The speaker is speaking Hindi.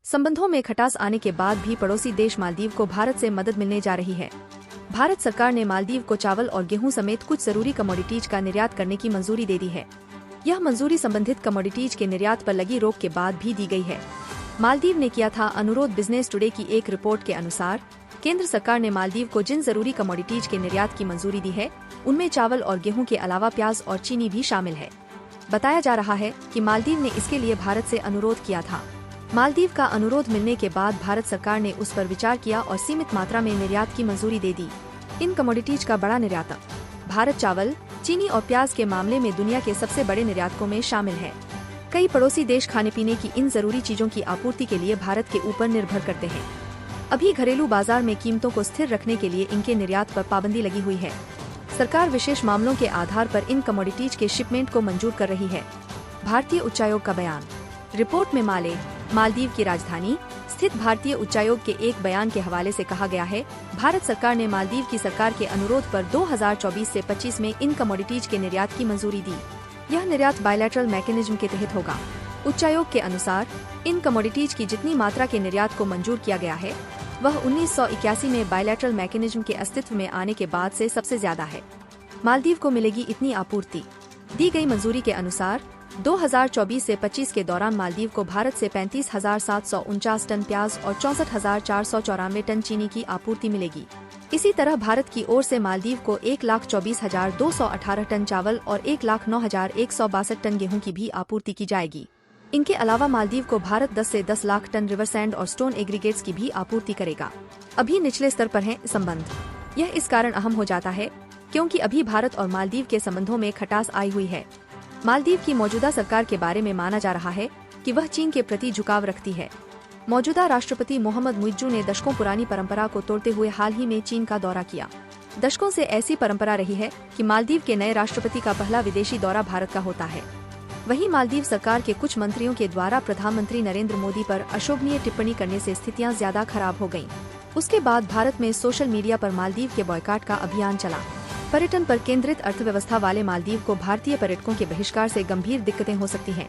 संबंधों में खटास आने के बाद भी पड़ोसी देश मालदीव को भारत से मदद मिलने जा रही है। भारत सरकार ने मालदीव को चावल और गेहूं समेत कुछ जरूरी कमोडिटीज का निर्यात करने की मंजूरी दे दी है। यह मंजूरी संबंधित कमोडिटीज के निर्यात पर लगी रोक के बाद भी दी गई है। मालदीव ने किया था अनुरोध। बिजनेस टुडे की एक रिपोर्ट के अनुसार केंद्र सरकार ने मालदीव को जिन जरूरी कमोडिटीज के निर्यात की मंजूरी दी है, उनमें चावल और गेहूं के अलावा प्याज और चीनी भी शामिल है। बताया जा रहा है कि मालदीव ने इसके लिए भारत से अनुरोध किया था। मालदीव का अनुरोध मिलने के बाद भारत सरकार ने उस पर विचार किया और सीमित मात्रा में निर्यात की मंजूरी दे दी। इन कमोडिटीज का बड़ा निर्यातक भारत चावल, चीनी और प्याज के मामले में दुनिया के सबसे बड़े निर्यातकों में शामिल है। कई पड़ोसी देश खाने पीने की इन जरूरी चीजों की आपूर्ति के लिए भारत के ऊपर निर्भर करते हैं। अभी घरेलू बाजार में कीमतों को स्थिर रखने के लिए इनके निर्यात पर पाबंदी लगी हुई है। सरकार विशेष मामलों के आधार पर इन कमोडिटीज के शिपमेंट को मंजूर कर रही है। भारतीय उच्चायोग का बयान। रिपोर्ट में मालदीव की राजधानी स्थित भारतीय उच्चायोग के एक बयान के हवाले से कहा गया है, भारत सरकार ने मालदीव की सरकार के अनुरोध पर 2024 से 25 में इन कमोडिटीज के निर्यात की मंजूरी दी। यह निर्यात बायलैटरल मैकेनिज्म के तहत होगा। उच्चायोग के अनुसार इन कमोडिटीज की जितनी मात्रा के निर्यात को मंजूर किया गया है, वह 1981 में बायलैटरल मैकेनिज्म के अस्तित्व में आने के बाद से सबसे ज्यादा है। मालदीव को मिलेगी इतनी आपूर्ति। दी गई मंजूरी के अनुसार 2024 से 25 के दौरान मालदीव को भारत से 35,749 टन प्याज और 64,494 टन चीनी की आपूर्ति मिलेगी। इसी तरह भारत की ओर से मालदीव को 1,24,218 टन चावल और 1,09,162 टन गेहूं की भी आपूर्ति की जाएगी। इनके अलावा मालदीव को भारत 10 से 10 लाख टन रिवर सैंड और स्टोन एग्रीगेट्स की भी आपूर्ति करेगा। अभी निचले स्तर पर हैं संबंध। यह इस कारण अहम हो जाता है क्योंकि अभी भारत और मालदीव के संबंधों में खटास आई हुई है। मालदीव की मौजूदा सरकार के बारे में माना जा रहा है कि वह चीन के प्रति झुकाव रखती है। मौजूदा राष्ट्रपति मोहम्मद मुइज्जू ने दशकों पुरानी परंपरा को तोड़ते हुए हाल ही में चीन का दौरा किया। दशकों से ऐसी परंपरा रही है कि मालदीव के नए राष्ट्रपति का पहला विदेशी दौरा भारत का होता है। वहीं मालदीव सरकार के कुछ मंत्रियों के द्वारा प्रधानमंत्री नरेंद्र मोदी पर अशोभनीय टिप्पणी करने से स्थितियां ज्यादा खराब हो गयीं। उसके बाद भारत में सोशल मीडिया पर मालदीव के बॉयकॉट का अभियान चला। पर्यटन पर केंद्रित अर्थव्यवस्था वाले मालदीव को भारतीय पर्यटकों के बहिष्कार से गंभीर दिक्कतें हो सकती हैं।